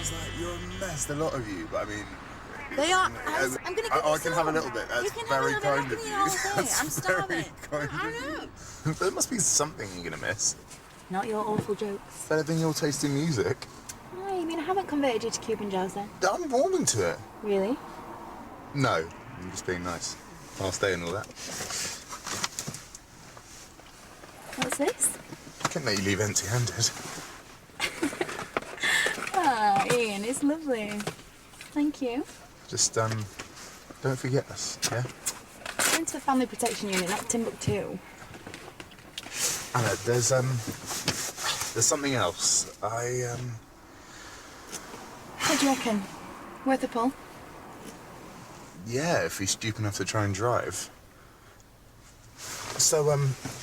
was like, you're a mess, a lot of you, but I mean... They are. I'm going to give you I can have a little bit. That's very kind of you. I'm starving. I know. There must be something you're going to miss. Not your awful jokes. Better than your taste in music. Oh, you mean I haven't converted you to Cuban jazz then? I'm warming to it. Really? No, I'm just being nice. Last day and all that. What's this? I can't let you leave empty-handed. Ah, Ian, it's lovely. Thank you. Just, don't forget us, yeah? We're into the family protection unit, not Timbuktu. Anna, there's something else. What do you reckon? Worth a pull? Yeah, if he's stupid enough to try and drive. So,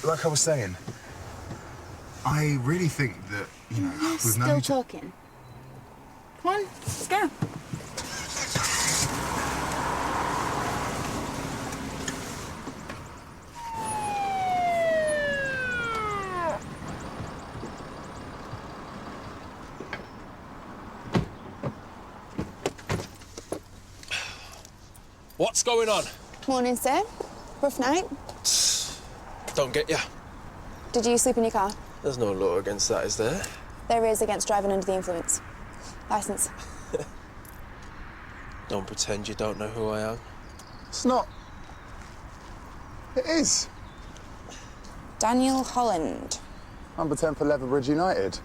like I was saying, I really think that, you know, You're we've still known talking. Come on, let's go. What's going on? Morning, sir. Rough night. Don't get ya. Did you sleep in your car? There's no law against that, is there? There is against driving under the influence. Licence. Don't pretend you don't know who I am. It's not. It is. Daniel Holland. Number 10 for Leverbridge United.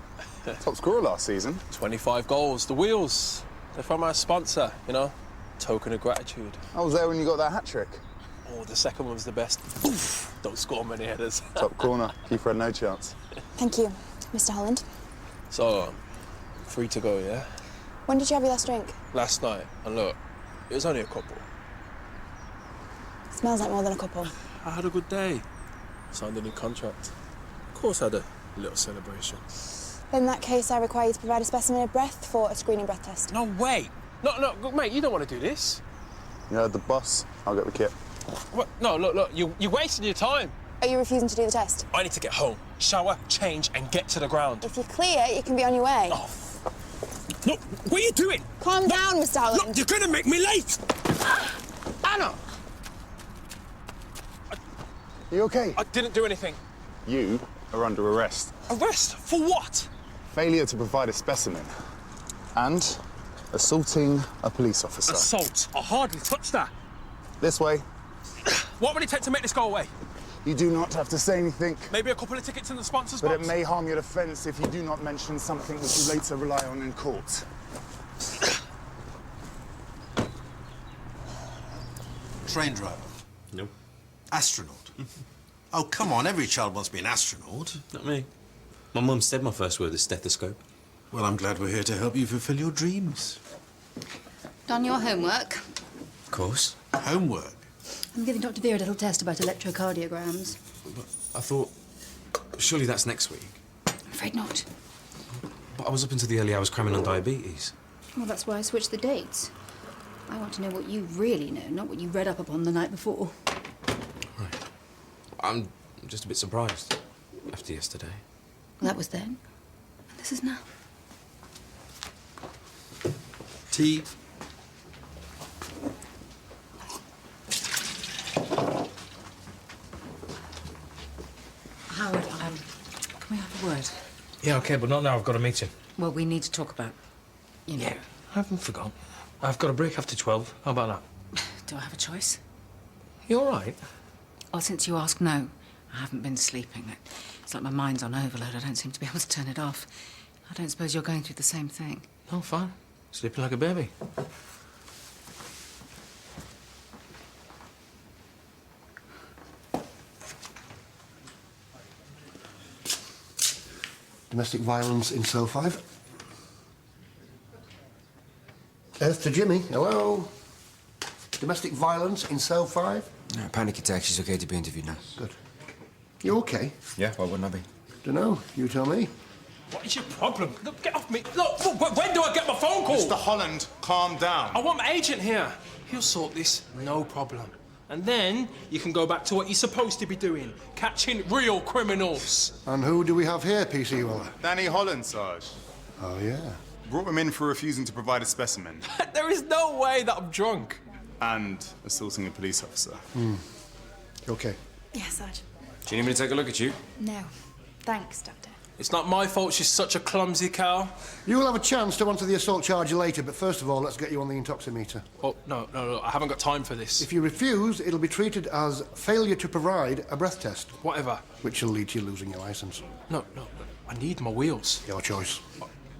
Top scorer last season. 25 goals. The wheels. They're from our sponsor, you know? Token of gratitude. I was there when you got that hat-trick. Oh, the second one's the best. Oof. Don't score many headers. Top corner. Keeper had no chance. Thank you, Mr. Holland. So, free to go, yeah? When did you have your last drink? Last night. And look, it was only a couple. Smells like more than a couple. I had a good day. Signed a new contract. Of course I had a little celebration. In that case, I require you to provide a specimen of breath for a screening breath test. No, wait. No, mate, you don't want to do this. You heard the boss. I'll get the kit. What? No, look, you're wasting your time. Are you refusing to do the test? I need to get home, shower, change, and get to the ground. If you're clear, you can be on your way. Oh. Look, what are you doing? Calm down, Mr. Holland. Look, you're gonna make me late! Anna! You okay? I didn't do anything. You are under arrest. Arrest? For what? Failure to provide a specimen. And assaulting a police officer. Assault. I hardly touched that. This way. What would it take to make this go away? You do not have to say anything. Maybe a couple of tickets in the sponsor's But box? it may harm your defence if you do not mention something which you later rely on in court. Train driver? No. Astronaut? Oh, come on, every child wants to be an astronaut. Not me. My mum said my first word is stethoscope. Well, I'm glad we're here to help you fulfill your dreams. Done your homework? Of course. Homework? I'm giving Dr. Vera a little test about electrocardiograms. But I thought, surely that's next week. I'm afraid not. But I was up until the early hours cramming on diabetes. Well, that's why I switched the dates. I want to know what you really know, not what you read up upon the night before. Right. I'm just a bit surprised after yesterday. Well, that was then, and this is now. Tea. Howard, can we have a word? Yeah, OK, but not now. I've got a meeting. Well, we need to talk about, you know... Yeah, I haven't forgotten. I've got a break after 12. How about that? Do I have a choice? You all right? Well, since you asked, no. I haven't been sleeping. It's like my mind's on overload. I don't seem to be able to turn it off. I don't suppose you're going through the same thing. No, fine. Sleeping like a baby. Domestic violence in cell 5. Earth to Jimmy. Hello. Domestic violence in cell 5. No, panic attack. She's okay to be interviewed now. Good. You okay? Yeah, why wouldn't I be? Dunno. You tell me. What is your problem? Look, get off me. Look, when do I get my phone call? Mr. Holland, calm down. I want my agent here. He'll sort this, no problem. And then you can go back to what you're supposed to be doing, catching real criminals. And who do we have here, PC Weller? Danny Holland, Sarge. Oh, yeah. Brought him in for refusing to provide a specimen There is no way that I'm drunk. and assaulting a police officer. Okay. Yes, Sarge. Do you need me to take a look at you? No. Thanks, Doctor. It's not my fault she's such a clumsy cow. You will have a chance to answer the assault charge later, but first of all, let's get you on the intoximeter. Oh, no, I haven't got time for this. If you refuse, it'll be treated as failure to provide a breath test, Whatever. which will lead to you losing your licence. No, I need my wheels. Your choice.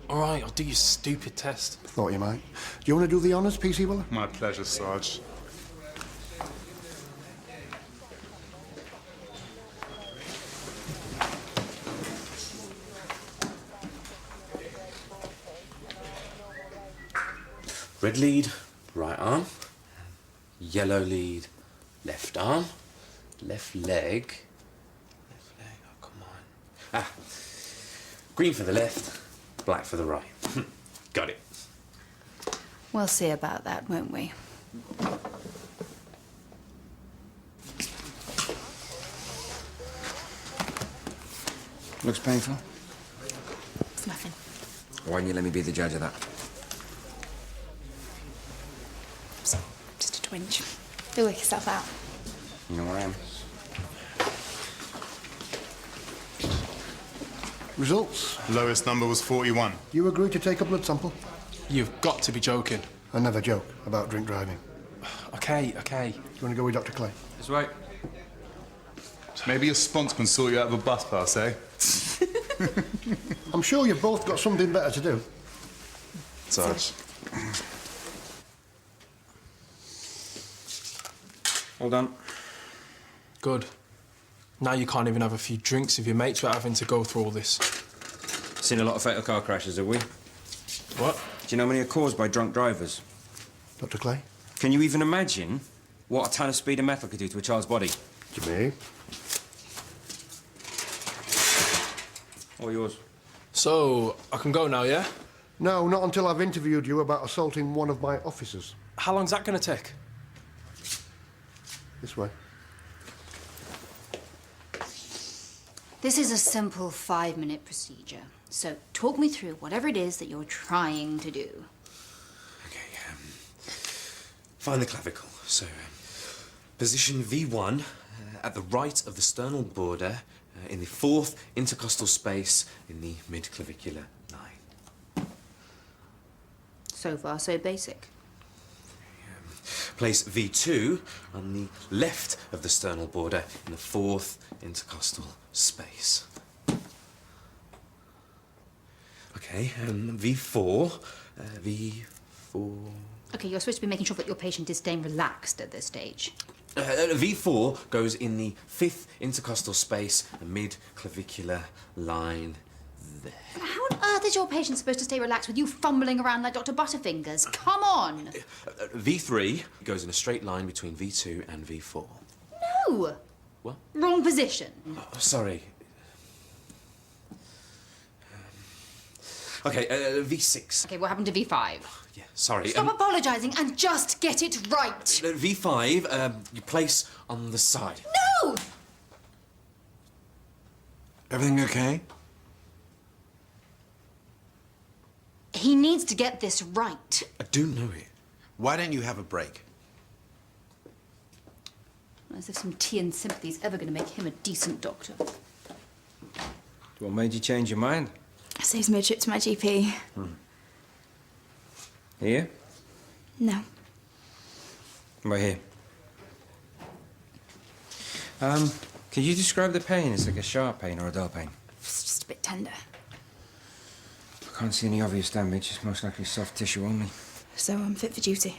All right, I'll do your stupid test. Thought you might. Do you want to do the honours, PC Willer? My pleasure, Sarge. Red lead, right arm. Yellow lead, left arm. Left leg. Oh, come on. Green for the left, black for the right. Got it. We'll see about that, won't we? Looks painful. It's nothing. Why didn't you let me be the judge of that? Just a twinge. You'll work yourself out. You know where I am. Results. Lowest number was 41. You agree to take a blood sample? You've got to be joking. I never joke about drink driving. Okay. Do you want to go with Dr. Clay? That's right. Maybe your sponsor can sort you out of a bus pass, eh? I'm sure you've both got something better to do. Sarge. All done. Good. Now you can't even have a few drinks with your mates without having to go through all this. Seen a lot of fatal car crashes, have we? What? Do you know how many are caused by drunk drivers? Dr. Clay? Can you even imagine what a ton of speed and metal could do to a child's body? Jimmy? All yours. So, I can go now, yeah? No, not until I've interviewed you about assaulting one of my officers. How long's that going to take? This way. This is a simple 5-minute procedure. So talk me through whatever it is that you're trying to do. Okay, find the clavicle. So, position V1 at the right of the sternal border in the 4th intercostal space in the midclavicular line. So far, so basic. Place V2 on the left of the sternal border in the 4th intercostal space. Okay, V4, V4... Okay, you're supposed to be making sure that your patient is staying relaxed at this stage. V4 goes in the 5th intercostal space, the mid-clavicular line there. How on earth is your patient supposed to stay relaxed with you fumbling around like Dr. Butterfingers? Come on! V3 goes in a straight line between V2 and V4. No! What? Wrong position. Oh, sorry. Okay, V6. Okay, what happened to V5? Yeah, sorry. Stop apologising and just get it right! V5, you place on the side. No! Everything okay? He needs to get this right. I do know it. Why don't you have a break? As if some tea and sympathy is ever going to make him a decent doctor. What made you change your mind? Saves me a trip to my GP. Here? No. Right here. Can you describe the pain? Is it like a sharp pain or a dull pain? It's just a bit tender. I can't see any obvious damage. It's most likely soft tissue only. So I'm fit for duty.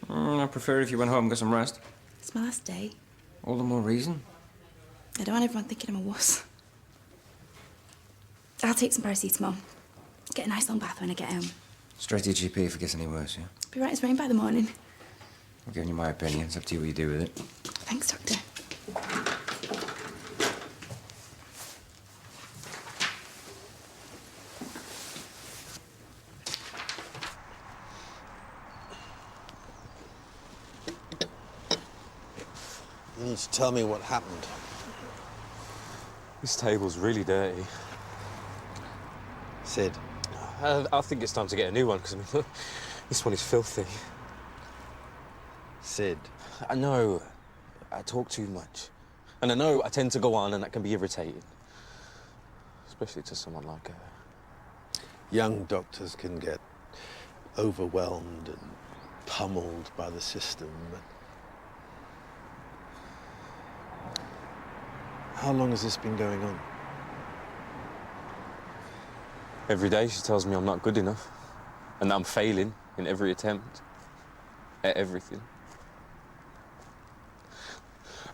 I prefer if you went home and got some rest. It's my last day. All the more reason. I don't want everyone thinking I'm a wuss. I'll take some paracetamol. Get a nice long bath when I get home. Straight to your GP if it gets any worse, yeah? Be right as rain by the morning. I'm giving you my opinion. It's up to you what you do with it. Thanks, Doctor. You need to tell me what happened. This table's really dirty. Sid, I think it's time to get a new one, because, I mean, look, this one is filthy. Sid. I know I talk too much. And I know I tend to go on, and that can be irritating. Especially to someone like her. Young doctors can get overwhelmed and pummeled by the system. But how long has this been going on? Every day she tells me I'm not good enough, and that I'm failing in every attempt at everything.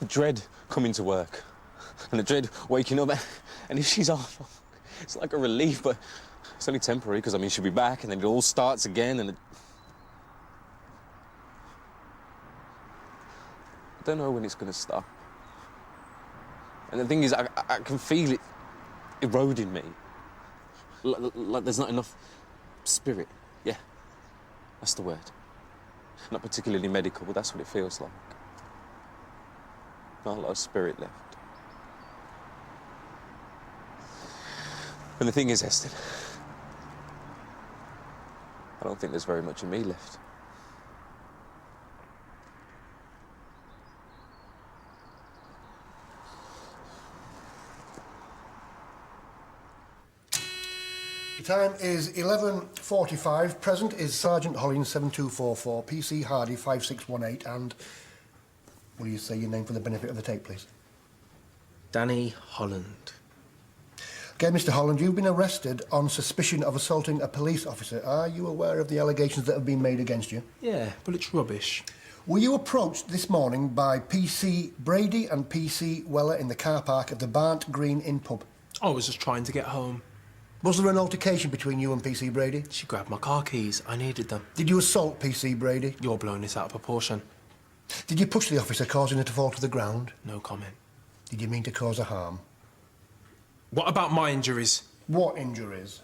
I dread coming to work, and I dread waking up, and if she's off, it's like a relief, but it's only temporary, because, I mean, she'll be back, and then it all starts again, and I don't know when it's going to stop. And the thing is, I can feel it eroding me. Like there's not enough spirit. Yeah, that's the word. Not particularly medical, but that's what it feels like. Not a lot of spirit left. And the thing is, Heston, I don't think there's very much of me left. The time is 11:45. Present is Sergeant Hollins 7244, PC Hardy 5618, and will you say your name for the benefit of the tape, please? Danny Holland. Okay, Mr. Holland, you've been arrested on suspicion of assaulting a police officer. Are you aware of the allegations that have been made against you? Yeah, but it's rubbish. Were you approached this morning by PC Brady and PC Weller in the car park at the Barnt Green Inn pub? I was just trying to get home. Was there an altercation between you and PC Brady? She grabbed my car keys. I needed them. Did you assault PC Brady? You're blowing this out of proportion. Did you push the officer, causing her to fall to the ground? No comment. Did you mean to cause her harm? What about my injuries? What injuries?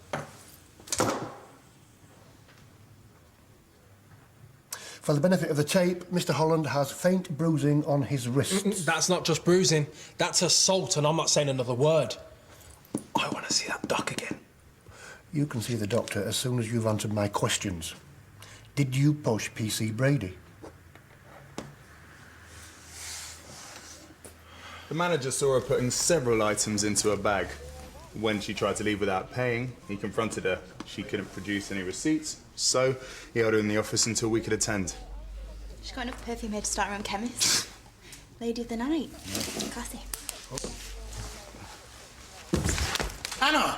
For the benefit of the tape, Mr. Holland has faint bruising on his wrists. That's not just bruising. That's assault, and I'm not saying another word. I want to see that doc again. You can see the doctor as soon as you've answered my questions. Did you push PC Brady? The manager saw her putting several items into a bag. When she tried to leave without paying, he confronted her. She couldn't produce any receipts, so he held her in the office until we could attend. She got enough perfume here to start her own chemist. Lady of the night. Classy. Anna!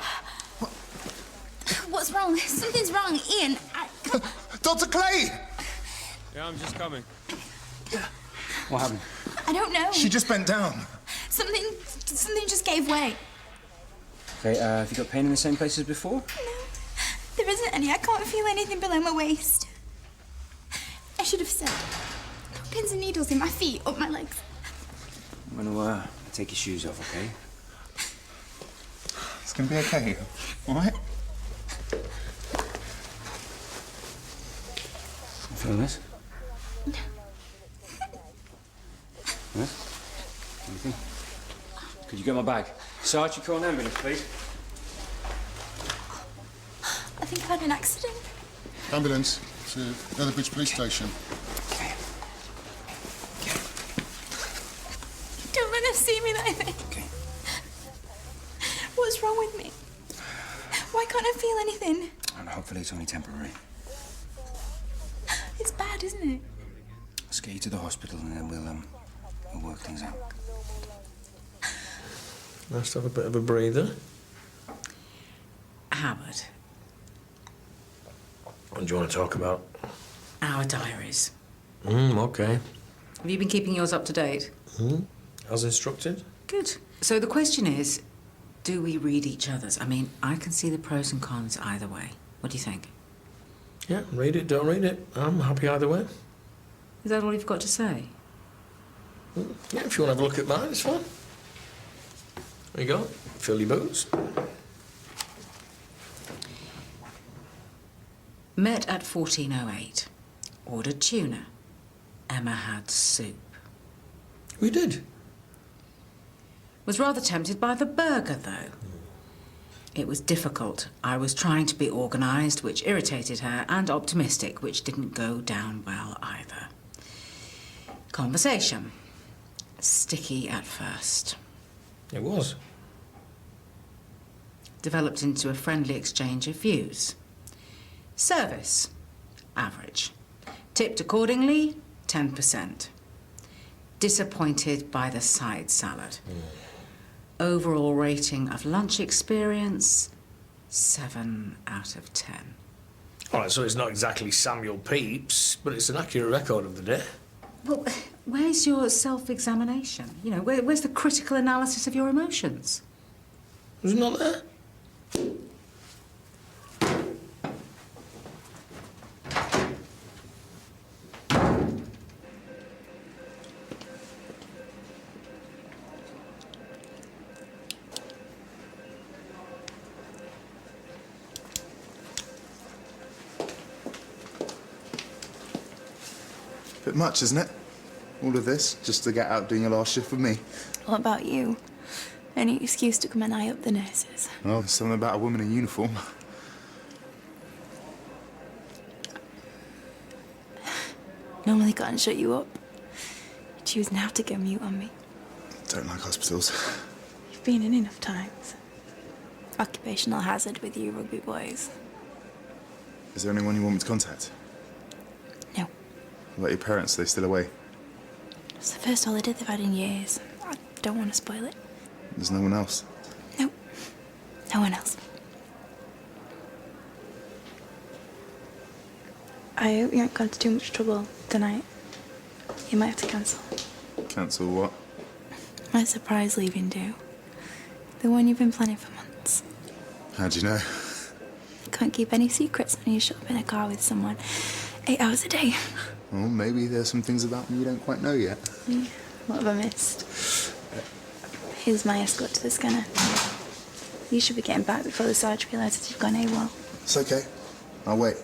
What's wrong? Something's wrong, Ian. Dr. Clay! Yeah, I'm just coming. What happened? I don't know. She just bent down. Something just gave way. Okay, have you got pain in the same place as before? No, there isn't any. I can't feel anything below my waist. I should have said. Pins and needles in my feet, up my legs. I'm gonna take your shoes off, okay? It's gonna be okay, all right? You feeling this? Yes? Anything? Could you get my bag? Sarge, you call an ambulance, please. I think I've had an accident. Ambulance to Leatherbridge Police Station. Don't let them see me like this. Okay. What's wrong with me? Why can't I feel anything? And hopefully it's only temporary. It's bad, isn't it? Let's get you to the hospital and then we'll work things out. Nice to have a bit of a breather. Howard, What do you want to talk about? our diaries. Okay. Have you been keeping yours up to date? As instructed? Good. So the question is, do we read each other's? I mean, I can see the pros and cons either way. What do you think? Yeah, read it, don't read it. I'm happy either way. Is that all you've got to say? Yeah, if you want to have a look at mine, it's fine. There you go. Fill your boots. Met at 14:08. Ordered tuna. Emma had soup. We did. Was rather tempted by the burger, though. It was difficult. I was trying to be organised, which irritated her, and optimistic, which didn't go down well either. Conversation. Sticky at first. It was. Developed into a friendly exchange of views. Service. Average. Tipped accordingly, 10%. Disappointed by the side salad. Overall rating of lunch experience, 7 out of 10. All right, so it's not exactly Samuel Pepys, but it's an accurate record of the day. Well, where's your self-examination? You know, where's the critical analysis of your emotions? Was it not there? Bit much, isn't it? All of this, just to get out doing your last shift with me. What about you? Any excuse to come and eye up the nurses? Oh, there's something about a woman in uniform. Normally can't shut you up. You choose now to go mute on me. Don't like hospitals. You've been in enough times. Occupational hazard with you rugby boys. Is there anyone you want me to contact? No. What about your parents? Are they still away? It's the first holiday they've had in years. I don't want to spoil it. There's no one else? No. No one else. I hope you haven't gone to too much trouble tonight. You might have to cancel. Cancel what? My surprise leaving do. The one you've been planning for months. How'd you know? Can't keep any secrets when you show up in a car with someone 8 hours a day. Well, maybe there's some things about me you don't quite know yet. What have I missed? Here's my escort to the scanner. You should be getting back before the Sarge realises you've gone AWOL. It's okay. I'll wait.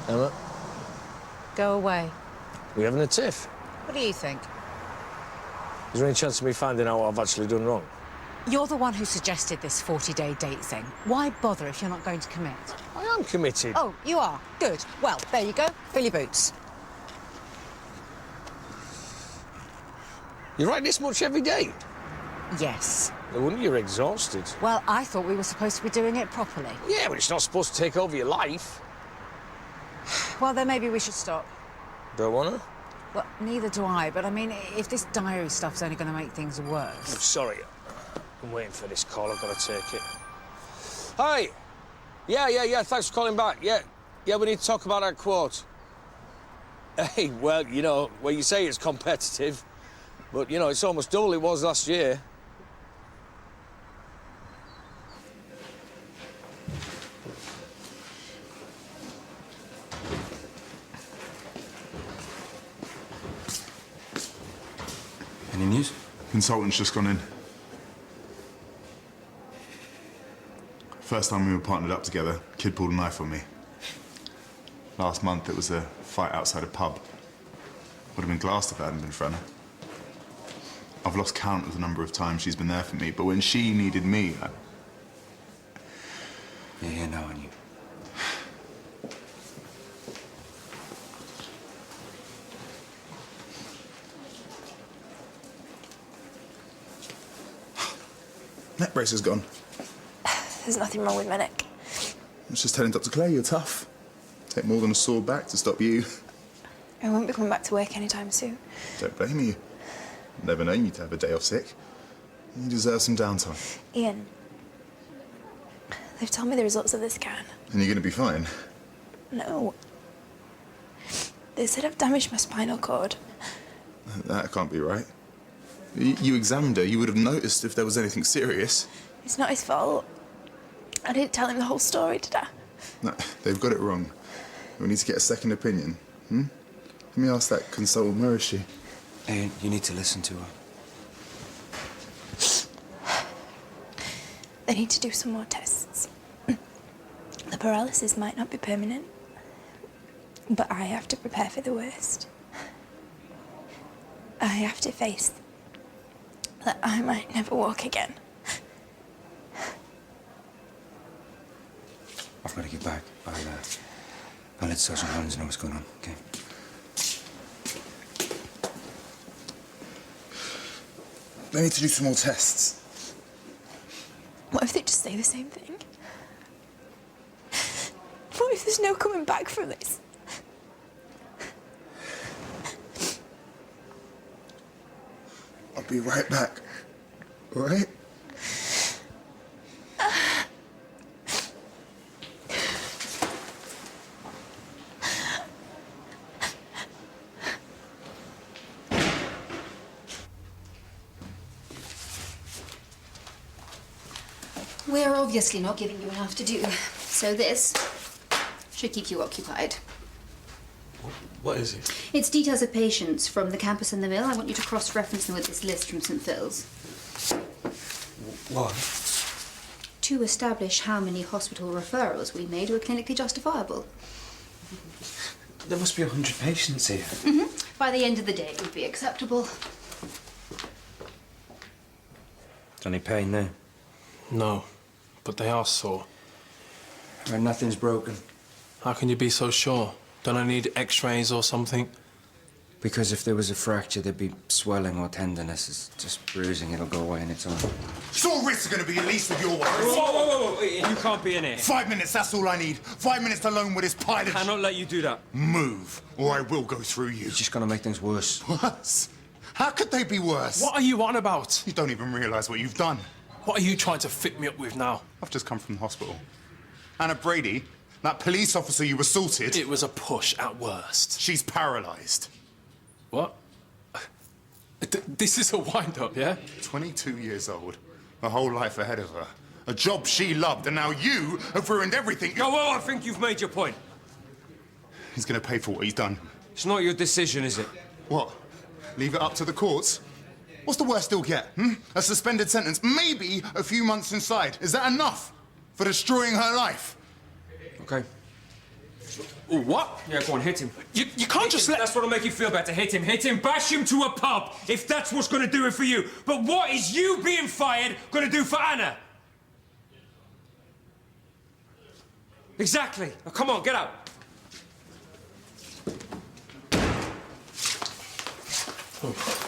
Emma, Go away. we having a tiff? What do you think? Is there any chance of me finding out what I've actually done wrong? You're the one who suggested this 40-day date thing. Why bother if you're not going to commit? I am committed. Oh, you are? Good. Well, there you go. Fill your boots. You write this much every day? Yes. No wonder you're exhausted. Well, I thought we were supposed to be doing it properly. Yeah, but it's not supposed to take over your life. Well, then maybe we should stop. Don't wanna? Well, neither do I, but I mean, if this diary stuff's only going to make things I'm worse... sorry. I'm waiting for this call. I've got to take it. Hi. Yeah. Thanks for calling back. Yeah, we need to talk about that quote. Hey, well, you know, when you say it's competitive, but, you know, it's almost double it was last year. Any news? Consultant's just gone in. First time we were partnered up together, kid pulled a knife on me. Last month, it was a fight outside a pub. Would have been glassed if I hadn't been for her. I've lost count of the number of times she's been there for me, but when she needed me, Yeah, no, I knew. Neck brace is gone. There's nothing wrong with my neck. I was just telling Dr. Clay you're tough. Take more than a sore back to stop you. I won't be coming back to work anytime soon. Don't blame you. Never known you to have a day off sick. You deserve some downtime. Ian, they've told me the results of the scan. And you're gonna be fine. No. They said I've damaged my spinal cord. That can't be right. You examined her. You would have noticed if there was anything serious. It's not his fault. I didn't tell him the whole story, did I? No, they've got it wrong. We need to get a second opinion. Let me ask that consultant, where is she? Hey, you need to listen to her. They need to do some more tests. The paralysis might not be permanent, but I have to prepare for the worst. I have to face that I might never walk again. I've got to get back. I'll let Sergeant Hollins know what's going on, okay? They need to do some more tests. What if they just say the same thing? What if there's no coming back from this? I'll be right back. All right? We're obviously not giving you enough to do, so this should keep you occupied. What is it? It's details of patients from the campus and the mill. I want you to cross-reference them with this list from St. Phil's. What? To establish how many hospital referrals we made were clinically justifiable. There must be 100 patients here. By the end of the day, it would be acceptable. Is there any pain there? No, but they are sore. Right, nothing's broken. How can you be so sure? Don't I need x-rays or something? Because if there was a fracture, there'd be swelling or tenderness. It's just bruising. It'll go away on its own. Your risks are going to be at least with your wife. Whoa. You can't be in here. 5 minutes, that's all I need. 5 minutes alone with this pilot. I cannot let you do that. Move, or I will go through you. You're just going to make things worse. Worse? How could they be worse? What are you on about? You don't even realise what you've done. What are you trying to fit me up with now? I've just come from the hospital. Anna Brady, that police officer you assaulted... It was a push at worst. She's paralysed. What? This is a wind-up, yeah? 22 years old. A whole life ahead of her. A job she loved, and now you have ruined everything. Oh, well, I think you've made your point. He's going to pay for what he's done. It's not your decision, is it? What? Leave it up to the courts? What's the worst he'll get? A suspended sentence, maybe a few months inside. Is that enough for destroying her life? Okay. Ooh, what? Yeah, go on, hit him. You can't just let... That's what'll make you feel better. Hit him, bash him to a pub, if that's what's gonna do it for you. But what is you being fired gonna do for Anna? Exactly. Now, come on, get out.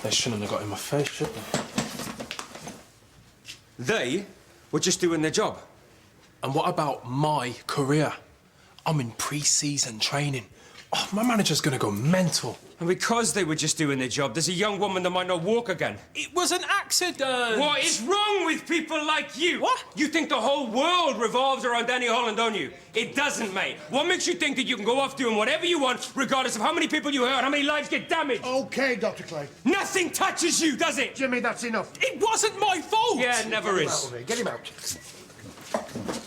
They shouldn't have got in my face, should they? They were just doing their job. And what about my career? I'm in pre-season training. Oh, my manager's gonna go mental. And because they were just doing their job, there's a young woman that might not walk again. It was an accident! What is wrong with people like you? What? You think the whole world revolves around Danny Holland, don't you? It doesn't, mate. What makes you think that you can go off doing whatever you want, regardless of how many people you hurt, how many lives get damaged? OK, Dr. Clay. Nothing touches you, does it? Jimmy, that's enough. It wasn't my fault! Yeah, it never is. Get him out of here. Get him out.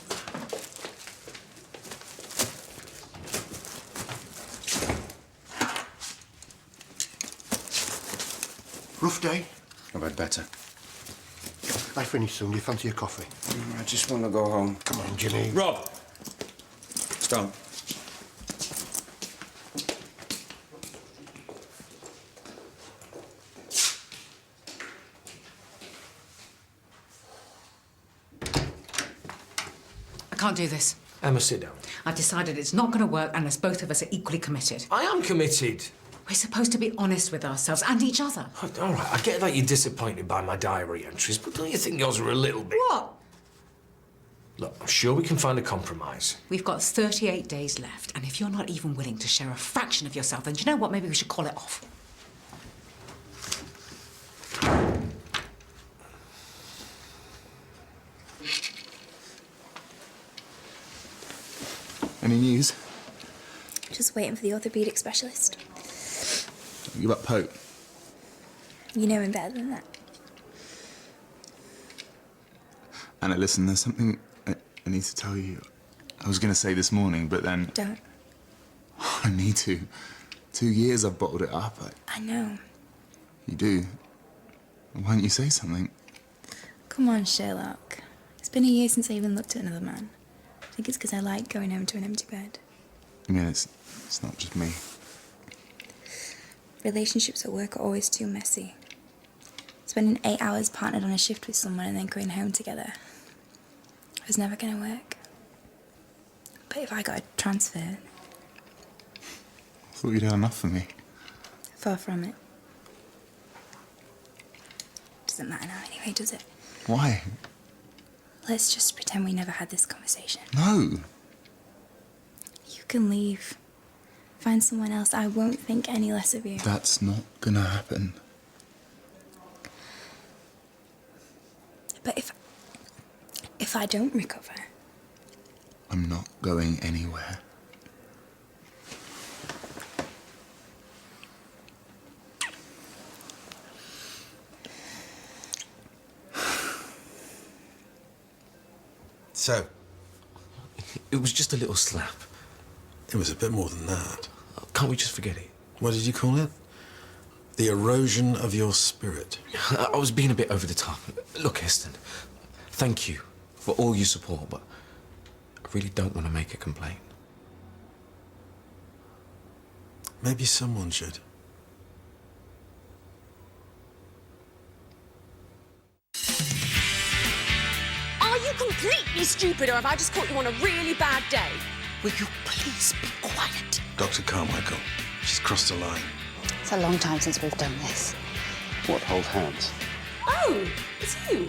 Rough day? I've had better. I finish soon. Do you fancy a coffee? I just want to go home. Come on, Jimmy. Rob! Stop. I can't do this. Emma, sit down. I've decided it's not going to work unless both of us are equally committed. I am committed. We're supposed to be honest with ourselves and each other. All right, I get that you're disappointed by my diary entries, but don't you think yours are a little bit... What? Look, I'm sure we can find a compromise. We've got 38 days left, and if you're not even willing to share a fraction of yourself, then do you know what? Maybe we should call it off. Any news? Just waiting for the orthopaedic specialist. You about Pope? You know him better than that. Anna, listen, there's something I need to tell you. I was going to say this morning, but then... Don't. I need to. 2 years I've bottled it up. I know. You do? Why don't you say something? Come on, Sherlock. It's been a year since I even looked at another man. I think it's because I like going home to an empty bed. I mean, it's not just me. Relationships at work are always too messy. Spending 8 hours partnered on a shift with someone and then going home together was never going to work. But if I got a transfer, I thought you'd had enough for me. far from it. Doesn't matter now anyway, does it? Why? Let's just pretend we never had this conversation. No. You can leave. Find someone else. I won't think any less of you. That's not gonna happen. But if I don't recover, I'm not going anywhere. So, It was just a little slap. it was a bit more than that. Can't we just forget it? What did you call it? The erosion of your spirit. I was being a bit over the top. Look, Heston, thank you for all your support, but I really don't want to make a complaint. Maybe someone should. Are you completely stupid, or have I just caught you on a really bad day? Will you please be quiet? Dr. Carmichael, she's crossed the line. It's a long time since we've done this. What, hold hands? Oh, it's you.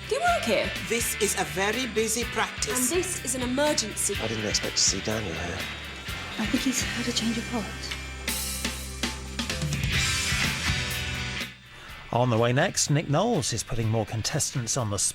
Do you work here? This is a very busy And practice. this is an emergency. I didn't expect to see Daniel here. I think he's had a change of heart. On the way next, Nick Knowles is putting more contestants on the spot.